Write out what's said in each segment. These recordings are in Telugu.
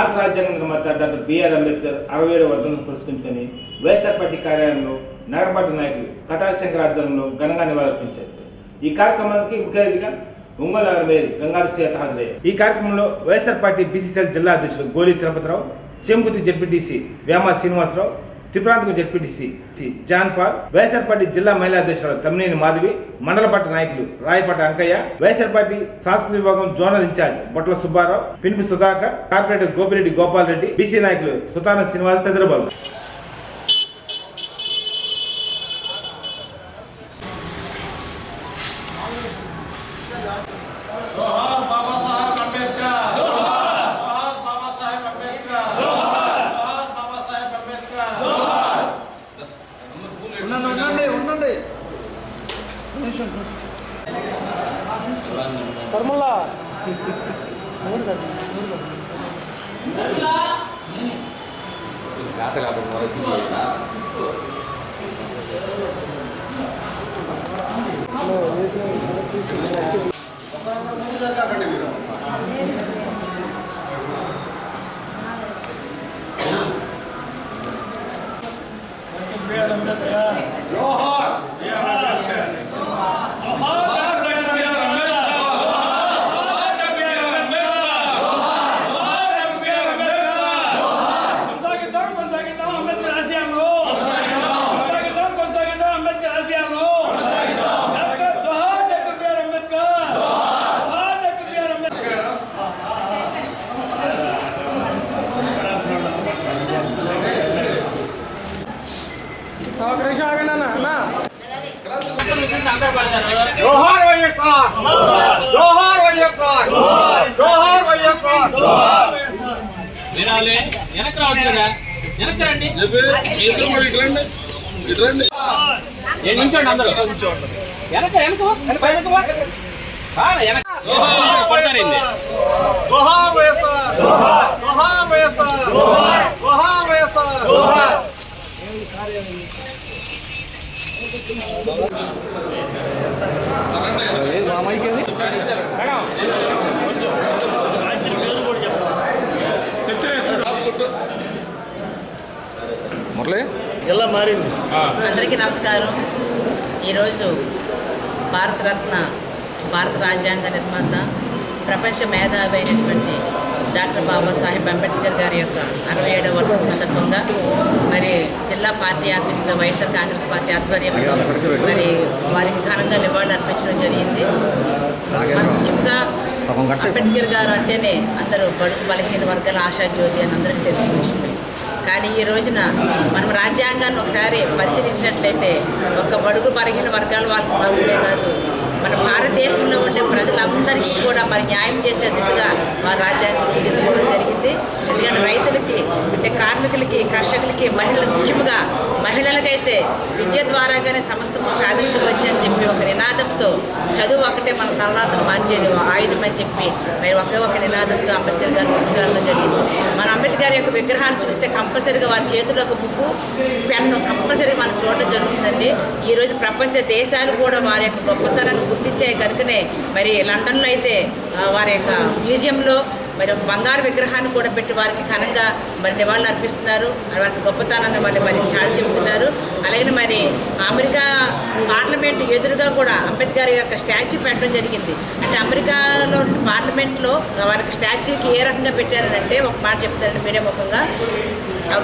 భారత రాజ్యాంగ నిర్మాత డాక్టర్ బిఆర్ అంబేద్కర్ 67వ వర్ధంతిని పురస్కరించుకొని వైఎస్ఆర్ పార్టీ కార్యాలయంలో నగరపార్టీ నాయకులు కటారి శంకర్ ఆధ్వర్యంలో ఘనంగా నివాళులర్పించారు. ఈ కార్యక్రమానికి ముఖ్య అతిథిగా ఒంగోలు మేయర్ గంగారు సీత హాజరయ్యారు. ఈ కార్యక్రమంలో వైఎస్ఆర్ పార్టీ బీసీసీఎల్ జిల్లా అధ్యక్షులు Goli Tirupatirao, Chenkuthi ZPTC Vyama Srinivasarao, Tripranthaka ZPTC John Paul, YSR party జిల్లా మహిళా అధ్యక్షులు తమ్మినేని మాధవి, మండల పార్టీ నాయకులు రాయపాటి అంకయ్య, వైఎస్ఆర్ పార్టీ సాంస్కృతిక విభాగం జోనల్ ఇన్ఛార్జ్ బొట్ల సుబ్బారావు, పినిపి సుధాకర్, కార్పొరేటర్ గోపిరెడ్డి గోపాల్ రెడ్డి, బీసీ నాయకులు సుతాన శ్రీనివాస్ తదితరులు పాల్గొన్నారు. जोहार వైఎస్ఆర్ जोहार వైఎస్ఆర్ जोहार వైఎస్ఆర్ వినాలే వెనక రావచ్చు కదా వెనక రండి ఇట్రండి నేను నించోండి అందరూ వెనక పడతారండి जोहार వైఎస్ఆర్ जोहार వైఎస్ఆర్ जोहार వైఎస్ఆర్ జిల్లా మారింది. అందరికీ నమస్కారం. ఈరోజు భారతరత్న భారత రాజ్యాంగ నిర్మాత ప్రపంచ మేధావి అయినటువంటి డాక్టర్ బాబాసాహెబ్ అంబేద్కర్ గారి యొక్క 67వ వర్ధంతి సందర్భంగా మరి జిల్లా పార్టీ ఆఫీసులో వైఎస్ఆర్ కాంగ్రెస్ పార్టీ ఆధ్వర్యంలో మరి వారికి ఘనంగా నివాళులు అర్పించడం జరిగింది. ముఖ్యంగా అంబేద్కర్ గారు అంటేనే అందరూ బడుగు బలహీన వర్గాల ఆశాజ్యోతి అని అందరికీ తెలిసిన విషయమే. కానీ ఈ రోజున మనం రాజ్యాంగాన్ని ఒకసారి పరిశీలించినట్లయితే ఒక్క బడుగు బలహీన వర్గాల వాళ్ళకి మాత్రమే కాదు, మన భారతదేశంలో ఉండే ప్రజలందరికీ కూడా మరి న్యాయం చేసే దిశగా మన రాజ్యాంగం రూపొందించుకోవడం జరిగింది. ఎందుకంటే రైతులకి, అంటే కార్మికులకి, కర్షకులకి, మహిళలకు, ముఖ్యంగా మహిళలకైతే విద్య ద్వారాగానే సమస్తము సాధించవచ్చు అని చెప్పి ఒక నినాదంతో చదువు ఒకటే మన తలరాతను మార్చేది ఆయుధం అని చెప్పి మరి ఒకే ఒక నినాదంతో అంబేద్కర్ గారు ముందుకెళ్ళడం జరిగింది. మన అంబేద్కర్ యొక్క విగ్రహాన్ని చూస్తే కంపల్సరీగా వారి చేతిలో ఒక బుక్కు, పెన్ను కంపల్సరీగా మనం చూడడం జరుగుతుందండి. ఈరోజు ప్రపంచ దేశాలు కూడా వారి యొక్క గొప్పతనాన్ని గుర్తించాయి కనుకనే మరి లండన్లో అయితే వారి యొక్క మ్యూజియంలో మరి ఒక బంగారు విగ్రహాన్ని కూడా పెట్టి వారికి ఘనంగా మరి నివాళులు అర్పిస్తున్నారు. వారికి గొప్పతనాన్ని మరి చాటి చెబుతున్నారు. అలాగే మరి అమెరికా పార్లమెంట్ ఎదురుగా కూడా అంబేద్కర్ యొక్క స్టాచ్యూ పెట్టడం జరిగింది. అంటే అమెరికాలో పార్లమెంట్లో వారికి స్టాచ్యూకి ఏ రకంగా పెట్టారంటే ఒక మాట చెప్తారండి మీరే ముఖంగా,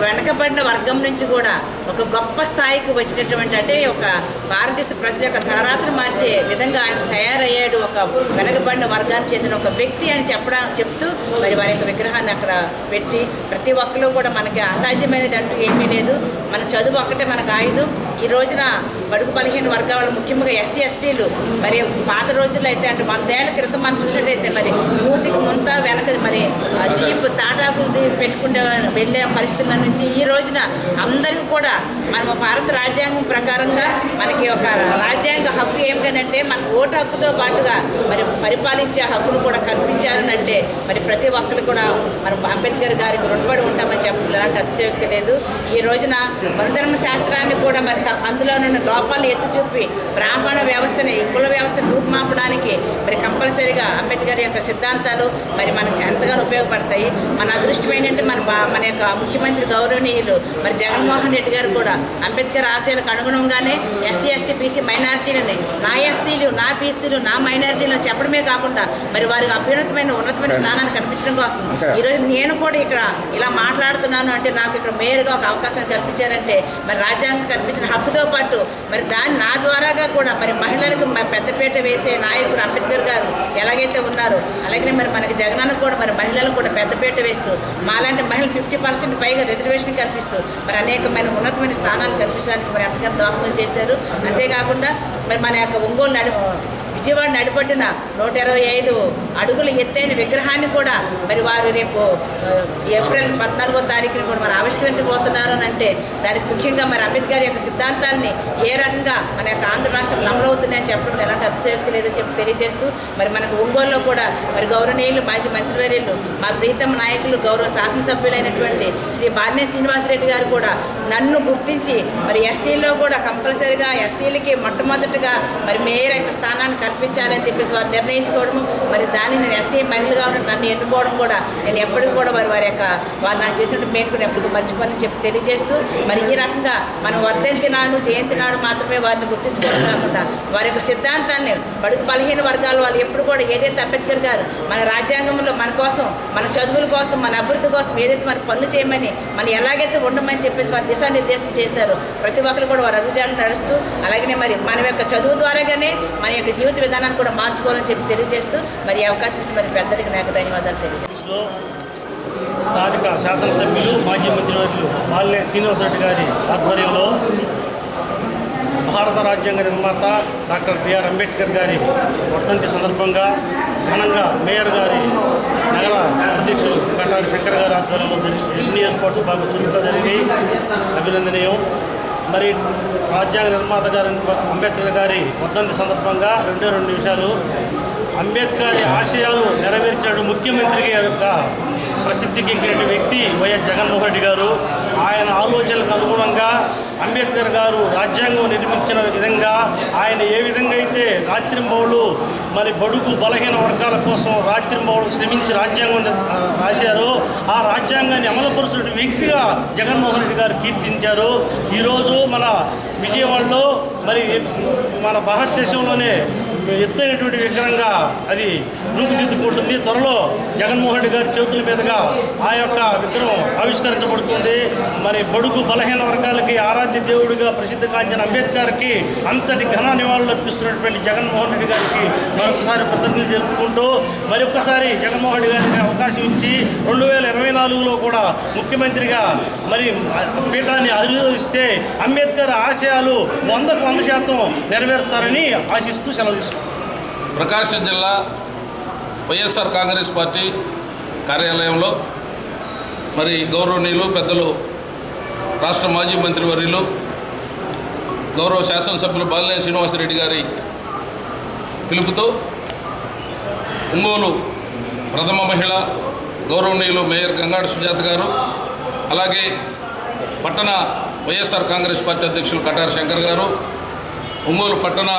వెనకబడిన వర్గం నుంచి కూడా ఒక గొప్ప స్థాయికి వచ్చినటువంటి, అంటే ఒక భారతదేశ ప్రజల యొక్క తలరాత్రి మార్చే విధంగా ఆయన తయారయ్యాడు. ఒక వెనకబడిన వర్గానికి చెందిన ఒక వ్యక్తి అని చెప్తూ మరి వారి యొక్క విగ్రహాన్ని అక్కడ పెట్టి ప్రతి ఒక్కరు కూడా మనకి అసాధ్యమైనది అంటూ ఏమీ లేదు. మన చదువు ఒక్కటే మనకు ఆయుధం. ఈ రోజున బడుగు బలహీన వర్గాలు, ముఖ్యంగా ఎస్సీ ఎస్టీలు మరి పాత రోజుల్లో అయితే అంటే 100 ఏళ్ల క్రితం మనం చూసినట్టయితే మరి మూతికి ముంత వెనక మరి చీప్ తాటాకులు పెట్టుకుంటే వెళ్ళే పరిస్థితుల నుంచి ఈ రోజున అందరికీ కూడా మనం భారత రాజ్యాంగం ప్రకారంగా మనకి ఒక రాజ్యాంగ హక్కు ఏమిటంటే మన ఓటు హక్కుతో పాటుగా మరి పరిపాలించే హక్కును కూడా కల్పించారని అంటే మరి ప్రతి ఒక్కరు కూడా మనం అంబేద్కర్ గారికి రుణపడి ఉంటామని చెప్పడం ఎలాంటి అతిశయోక్తి లేదు. ఈ రోజున వర్ణధర్మ శాస్త్రాన్ని కూడా మరి అందులో ఉన్న లోపాలను ఎత్తి చూపి బ్రాహ్మణ వ్యవస్థని, కుల వ్యవస్థను రూపుమాపడానికి మరి కంపల్సరీగా అంబేద్కర్ యొక్క సిద్ధాంతాలు మరి మనకు ఎంతగానో ఉపయోగపడతాయి. మన అదృష్టం ఏంటంటే మన యొక్క ముఖ్యమంత్రి గౌరవనీయులు మరి జగన్మోహన్ రెడ్డి గారు కూడా అంబేద్కర్ ఆశయాలకు అనుగుణంగానే ఎస్సీ ఎస్టీ బీసీ మైనారిటీలని నా ఎస్సీలు, నా బీసీలు, నా మైనారిటీలను చెప్పడమే కాకుండా మరి వారికి ఉన్నతమైన స్థానాన్ని కల్పించడం కోసం ఈరోజు నేను కూడా ఇక్కడ ఇలా మాట్లాడుతున్నాను అంటే నాకు ఇక్కడ మేయర్గా ఒక అవకాశాన్ని కల్పించారంటే మరి రాజ్యాంగం కల్పించిన హక్కుతో పాటు మరి నా ద్వారాగా కూడా మరి మహిళలకు పెద్దపీట వేసే నాయకుడు అంబేద్కర్ గారు ఎలాగైతే ఉన్నారో అలాగే మరి మనకి జగనన్న కూడా మరి మహిళలకు కూడా పెద్దపీట వేస్తూ మాలాంటి మహిళలు 50% పైగా రిజర్వేషన్ కల్పిస్తూ మరి అనేకమైన ఉన్నతమైన స్థానాలు కల్పించడానికి మరి అంబేద్కర్ దోహదం చేశారు. అంతేకాకుండా మరి మన యొక్క ఒంగోలు విజయవాడ నడిపొడ్డున 125 అడుగుల ఎత్తైన విగ్రహాన్ని కూడా మరి వారు రేపు ఏప్రిల్ 14వ తారీఖున కూడా మరి ఆవిష్కరించబోతున్నారు అని అంటే దానికి ముఖ్యంగా మరి అంబేద్కర్ యొక్క సిద్ధాంతాన్ని ఏ రకంగా మన యొక్క ఆంధ్ర రాష్ట్రంలో అమలవుతున్నాయని చెప్పడం ఎలాంటి అతిశయోక్తి లేదని చెప్పి తెలియజేస్తూ మరి మనకు ఒంగోలులో కూడా మరి గౌరవనీయులు మాజీ మంత్రివర్యులు మా ప్రీతమ నాయకులు గౌరవ శాసనసభ్యులైనటువంటి శ్రీ బాలినేని శ్రీనివాసరెడ్డి గారు కూడా నన్ను గుర్తించి మరి ఎస్సీలో కూడా కంపల్సరీగా ఎస్సీలకి మొట్టమొదటిగా మరి మేయర్ యొక్క స్థానాన్ని కల్పించాలని చెప్పేసి వారు నిర్ణయించుకోవడము మరి దాన్ని నేను ఎస్సీ మహిళగా నన్ను ఎన్నుకోవడం కూడా నేను ఎప్పటికీ కూడా వారు నాకు చేసిన మేలుకు ఎప్పటికీ మర్చిపోని చెప్పి తెలియజేస్తూ మరి ఈ రకంగా మనం వర్ధంతి నాడు జయంతి నాడు మాత్రమే వారిని గుర్తించుకోవడం కాకుండా వారి యొక్క సిద్ధాంతాన్ని బడుగు బలహీన వర్గాల వాళ్ళు ఎప్పుడు కూడా ఏదైతే అంబేద్కర్ గారు మన రాజ్యాంగంలో మన కోసం, మన చదువుల కోసం, మన అభివృద్ధి కోసం ఏదైతే మన పనులు చేయమని మనం ఎలాగైతే ఉండమని చెప్పేసి వారు దిశానిర్దేశం చేశారు. ప్రతి ఒక్కరు కూడా వారు అభివృద్ధిని నడుస్తూ అలాగనే మరి మన యొక్క చదువు ద్వారాగానే మన యొక్క జీవిత విధానాన్ని కూడా మార్చుకోవాలని చెప్పి తెలియజేస్తూ మరి ఈ అవకాశం ఇచ్చి మరి పెద్దలకి నాకు ధన్యవాదాలు తెలియజేస్తాను. స్థానిక శాసనసభ్యులు మాజీ మంత్రివర్యులు బాలినేని శ్రీనివాసరెడ్డి గారి ఆధ్వర్యంలో భారత రాజ్యాంగ నిర్మాత డాక్టర్ బిఆర్ అంబేద్కర్ గారి వర్ధంతి సందర్భంగా ఘనంగా మేయర్ గారి నగర అధ్యక్షులు కటారి శంకర్ గారి ఆధ్వర్యంలో ఎన్ని ఏర్పాట్లు బాగా చురుగ్గా జరిగాయి, అభినందనీయం. మరి రాజ్యాంగ నిర్మాత గారి అంబేద్కర్ గారి వర్ధంతి సందర్భంగా 2 నిమిషాలు. అంబేద్కర్ ఆశయాలు నెరవేర్చాడు ముఖ్యమంత్రిగా ప్రసిద్ధికి ఎక్కిన వ్యక్తి వైఎస్ జగన్మోహన్ రెడ్డి గారు. ఆయన ఆలోచనలకు అనుగుణంగా అంబేద్కర్ గారు రాజ్యాంగం నిర్మించిన విధంగా ఆయన ఏ విధంగా అయితే రాత్రింబవళ్ళు మరి బడుగు బలహీన వర్గాల కోసం రాత్రింబవళ్ళు శ్రమించి రాజ్యాంగం రాశారు. ఆ రాజ్యాంగాన్ని అమలుపరుచిన వ్యక్తిగా జగన్మోహన్ రెడ్డి గారు కీర్తించారు. ఈరోజు మన విజయవాడలో మరి మన భారతదేశంలోనే ఎత్తైనటువంటి విగ్రహంగా అది రూపుదిద్దుకుంటుంది. త్వరలో జగన్మోహన్ రెడ్డి గారి చేతుల మీదుగా ఆ యొక్క విగ్రహం ఆవిష్కరించబడుతుంది. మరి బడుగు బలహీన వర్గాలకి ఆరాధ్య దేవుడిగా ప్రసిద్ధి కాంచిన అంబేద్కర్కి అంతటి ఘన నివాళులు అర్పిస్తున్నటువంటి జగన్మోహన్ రెడ్డి గారికి మరొకసారి కృతజ్ఞతలు జరుపుకుంటూ మరి ఒక్కసారి జగన్మోహన్ రెడ్డి గారికి అవకాశం ఇచ్చి 2024లో కూడా ముఖ్యమంత్రిగా మరి పీఠాన్ని అధిరోహిస్తే అంబేద్కర్ ఆశయాలు 100% నెరవేరుస్తారని ఆశిస్తూ సెలవు తీసుకుంటారు. ప్రకాశం జిల్లా వైఎస్ఆర్ కాంగ్రెస్ పార్టీ కార్యాలయంలో మరి గౌరవనీయులు పెద్దలు రాష్ట్ర మాజీ మంత్రివర్యులు గౌరవ శాసనసభ్యులు బాలినేని శ్రీనివాసరెడ్డి గారి పిలుపుతో ఒంగోలు ప్రథమ మహిళ గౌరవనీయులు మేయర్ గంగాడి సుజాత గారు, అలాగే పట్టణ వైఎస్ఆర్ కాంగ్రెస్ పార్టీ అధ్యక్షులు కటారి శంకర్ గారు, ఒంగోలు పట్టణ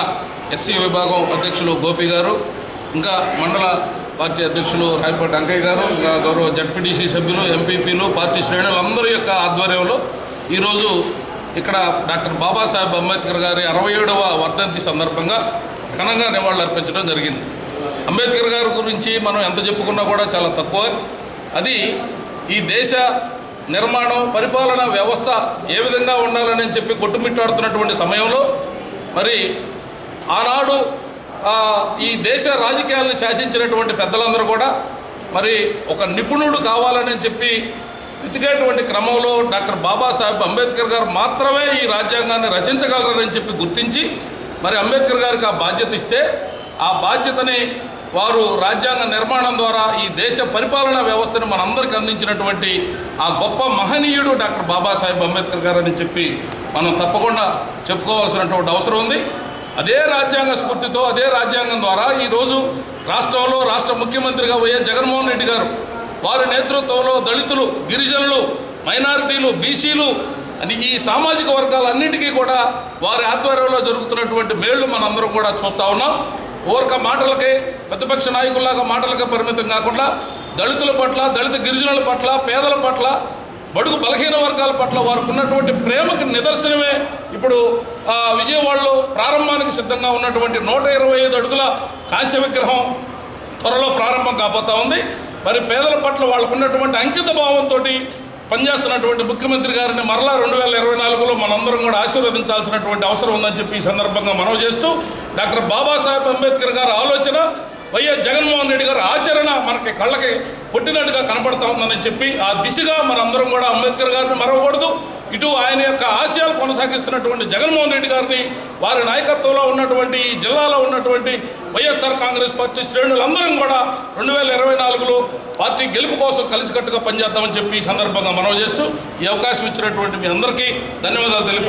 ఎస్సీ విభాగం అధ్యక్షులు గోపి గారు, ఇంకా మండల పార్టీ అధ్యక్షులు రాయపాటి అంకయ్య గారు, ఇంకా గౌరవ జడ్పీటీసీ సభ్యులు, ఎంపీపీలు, పార్టీ శ్రేణులందరి యొక్క ఆధ్వర్యంలో ఈరోజు ఇక్కడ డాక్టర్ బాబాసాహెబ్ అంబేద్కర్ గారి 67వ వర్ధంతి సందర్భంగా ఘనంగా నివాళులు అర్పించడం జరిగింది. అంబేద్కర్ గారి గురించి మనం ఎంత చెప్పుకున్నా కూడా చాలా తక్కువ. అది ఈ దేశ నిర్మాణం, పరిపాలనా వ్యవస్థ ఏ విధంగా ఉండాలని చెప్పి కొట్టుమిట్టాడుతున్నటువంటి సమయంలో మరి ఆనాడు ఈ దేశ రాజకీయాలను శాసించినటువంటి పెద్దలందరూ కూడా మరి ఒక నిపుణుడు కావాలని చెప్పి వెతికేటువంటి క్రమంలో డాక్టర్ బాబాసాహెబ్ అంబేద్కర్ గారు మాత్రమే ఈ రాజ్యాంగాన్ని రచించగలరని చెప్పి గుర్తించి మరి అంబేద్కర్ గారికి ఆ బాధ్యత ఇస్తే ఆ బాధ్యతని వారు రాజ్యాంగ నిర్మాణం ద్వారా ఈ దేశ పరిపాలనా వ్యవస్థను మనందరికీ అందించినటువంటి ఆ గొప్ప మహనీయుడు డాక్టర్ బాబాసాహెబ్ అంబేద్కర్ గారు అని చెప్పి మనం తప్పకుండా చెప్పుకోవాల్సినటువంటి అవసరం ఉంది. అదే రాజ్యాంగ స్ఫూర్తితో, అదే రాజ్యాంగం ద్వారా ఈరోజు రాష్ట్రంలో రాష్ట్ర ముఖ్యమంత్రిగా వైఎస్ జగన్మోహన్ రెడ్డి గారు వారి నేతృత్వంలో దళితులు, గిరిజనులు మైనారిటీలు, బీసీలు అని ఈ సామాజిక వర్గాలన్నిటికీ కూడా వారి ఆధ్వర్యంలో జరుగుతున్నటువంటి మేళ్లు మనందరం కూడా చూస్తూ ఉన్నాం. ఊరక మాటలకే, ప్రతిపక్ష నాయకుల్లాగా మాటలకే పరిమితం కాకుండా దళితుల పట్ల, దళిత గిరిజనుల పట్ల, పేదల పట్ల, బడుగు బలహీన వర్గాల పట్ల వారికి ఉన్నటువంటి ప్రేమకు నిదర్శనమే ఇప్పుడు విజయవాడలో ప్రారంభానికి సిద్ధంగా ఉన్నటువంటి 125 అడుగుల కాంస్య విగ్రహం త్వరలో ప్రారంభం కాబోతా ఉంది. మరి పేదల పట్ల వాళ్ళకు ఉన్నటువంటి అంకిత భావంతో పనిచేస్తున్నటువంటి ముఖ్యమంత్రి గారిని మరలా 2024లో మనందరం కూడా ఆశీర్వదించాల్సినటువంటి అవసరం ఉందని చెప్పి ఈ సందర్భంగా మనవి చేస్తూ, డాక్టర్ బాబాసాహెబ్ అంబేద్కర్ గారి ఆలోచన, వైఎస్ జగన్మోహన్ రెడ్డి గారి ఆచరణ మనకి కళ్ళకి కొట్టినట్టుగా కనపడతా ఉందని చెప్పి ఆ దిశగా మనందరం కూడా అంబేద్కర్ గారిని మరవకూడదు. ఇటు ఆయన యొక్క ఆశయాలు కొనసాగిస్తున్నటువంటి జగన్మోహన్ రెడ్డి గారిని, వారి నాయకత్వంలో ఉన్నటువంటి ఈ జిల్లాలో ఉన్నటువంటి వైఎస్ఆర్ కాంగ్రెస్ పార్టీ శ్రేణులందరం కూడా 2024లో పార్టీ గెలుపు కోసం కలిసికట్టుగా పనిచేద్దామని చెప్పి ఈ సందర్భంగా మనవి చేస్తూ ఈ అవకాశం ఇచ్చినటువంటి మీ అందరికీ ధన్యవాదాలు తెలియపరుస్తున్నాను.